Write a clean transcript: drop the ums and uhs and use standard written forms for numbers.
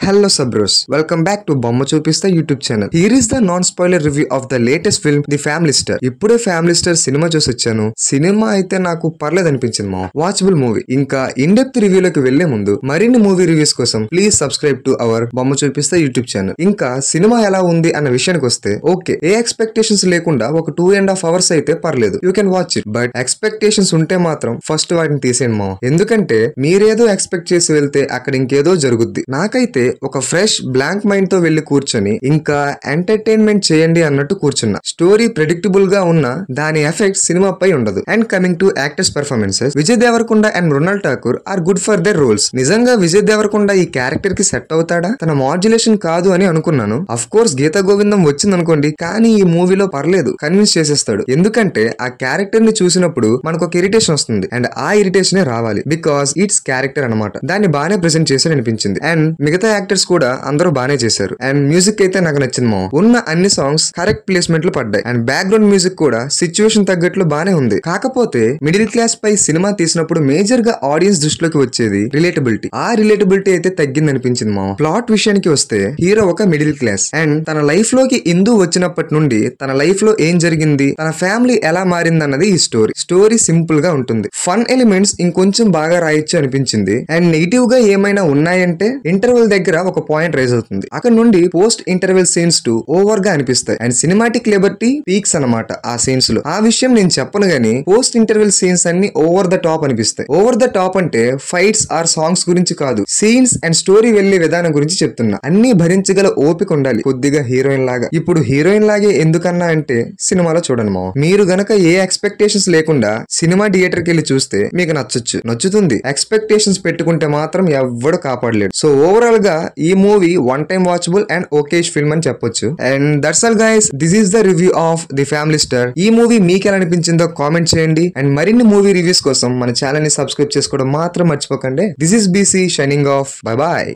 Hello Sabros, welcome back to Bomma Chupista YouTube channel. Here is the non-spoiler review of the latest film, The Family Star. ఇప్పుడే family star cinema చూసి వచ్చాను. Cinema అయితే నాకు పర్లేదు అనిపించింది మా watchable movie. ఇంకా ఇన్ డెప్త్ రివ్యూలోకి వెళ్లే ముందు మరిన్ని మూవీ రివ్యూస్ కోసం ప్లీజ్ సబ్స్క్రైబ్ టు అవర్ బొమ్మ చూపిస్తా యూట్యూబ్ ఛానల్. ఇంకా సినిమా ఎలా ఉంది అన్న విషయానికి వస్తే ఓకే, ఏ ఎక్స్పెక్టేషన్స్ లేకుండా ఒక 2.5 hours అయితే పర్లేదు, you can watch it. But expectations ఉంటే మాత్రం ఫస్ట్ వాటిని తీసేయండి మా, ఎందుకంటే మీరేదో ఎక్స్పెక్ట్ చేసి వెళ్తే అక్కడ ఇంకేదో జరుగుద్ది. నాకైతే ఒక ఫ్రెష్ బ్లాంక్ మైండ్ తో వెళ్లి కూర్చొని ఇంకా ఎంటర్టైన్మెంట్ చేయండి అన్నట్టు కూర్చున్నా. స్టోరీ ప్రెడిక్టబుల్ గా ఉన్న దాని ఎఫెక్ట్ సినిమాపై ఉండదు. And coming to actors performances, Vijay Deverakonda and Mrunal Thakur are good for their roles. నిజంగా విజయ్ దేవరకొండ ఈ క్యారెక్టర్ కి సెట్ అవుతాడా? తన మాడ్యులేషన్ కాదు అని అనుకున్నాను. అఫ్ కోర్స్ గీతా గోవిందం వచ్చింది అనుకోండి, కానీ ఈ మూవీలో పర్లేదు, కన్విన్స్ చేసేస్తాడు. ఎందుకంటే ఆ క్యారెక్టర్ ని చూసినప్పుడు మనకు ఒక ఇరిటేషన్ వస్తుంది, అండ్ ఆ ఇరిటేషన్ రావాలి బికాస్ ఇట్స్ క్యారెక్టర్ అనమాట. దాన్ని బాగానే ప్రెజెంట్ చేసి అనిపించింది. అండ్ మిగతా యాక్టర్స్ కూడా అందరూ బానే చేశారు. అండ్ మ్యూజిక్ అయితే నాకు నచ్చింది మా. ఉన్న అన్ని సాంగ్స్ కరెక్ట్ ప్లేస్మెంట్ లో పడ్డాయి. అండ్ బ్యాక్గ్రౌండ్ మ్యూజిక్ కూడా సిచ్యువేషన్ తగ్గట్లు బానే ఉంది. కాకపోతే మిడిల్ క్లాస్ పై సినిమా తీసినప్పుడు మేజర్ గా ఆడియన్స్ దృష్టిలోకి వచ్చేది రిలేటబిలిటీ. ఆ రిలేటబిలిటీ అయితే తగ్గింది అనిపించింది మా. ప్లాట్ విషయానికి వస్తే హీరో ఒక మిడిల్ క్లాస్ అండ్ తన లైఫ్ లోకి ఇందు వచ్చినప్పటి నుండి తన లైఫ్ లో ఏం జరిగింది, తన ఫ్యామిలీ ఎలా మారింది అన్నది ఈ స్టోరీ సింపుల్ గా ఉంటుంది. ఫన్ ఎలిమెంట్స్ ఇంకొంచెం బాగా రాయొచ్చు అనిపించింది. అండ్ నెగిటివ్ గా ఏమైనా ఉన్నాయంటే ఇంటర్వెల్ దగ్గర ఒక పాయింట్ రైజ్ అవుతుంది. అక్కడ నుండి post interval scenes to over గా అనిపిస్తాయి. అండ్ సినిమాటిక్ లిబర్టీ పీక్స్ అనమాట ఆ సీన్స్ లో. ఆ విషయం నేను చెప్పను గానీ పోస్ట్ ఇంటర్వెల్ సీన్స్ అన్ని ఓవర్ ద టాప్ అనిపిస్తాయి. ఓవర్ ద టాప్ అంటే ఫైట్స్ ఆర్ సాంగ్స్ గురించి కాదు, సీన్స్ అండ్ స్టోరీ వెళ్లే విధానం గురించి చెప్తున్నా. అన్ని భరించగల ఓపిక ఉండాలి కొద్దిగా హీరోయిన్ లాగా. ఇప్పుడు హీరోయిన్ లాగే ఎందుకన్నా అంటే సినిమాలో చూడండి మా. మీరు గనక ఏ ఎక్స్పెక్టేషన్స్ లేకుండా సినిమా థియేటర్ కి వెళ్ళి చూస్తే మీకు నచ్చుతుంది. ఎక్స్పెక్టేషన్స్ పెట్టుకుంటే మాత్రం ఎవ్వడు కాపాడలేడు. సో ఓవరాల్ గా ఈ movie one time watchable and okayish film అని చెప్పొచ్చు. And that's all guys, this is the review of the Family Star. ఈ మూవీ మీకు ఎలా అనిపించిందో కామెంట్ చేయండి. అండ్ మరిన్ని మూవీ రివ్యూస్ కోసం మన ఛానల్ ని సబ్స్క్రైబ్ చేసుకోవడం మాత్రం మర్చిపోకండి. This is BC signing off. Bye bye.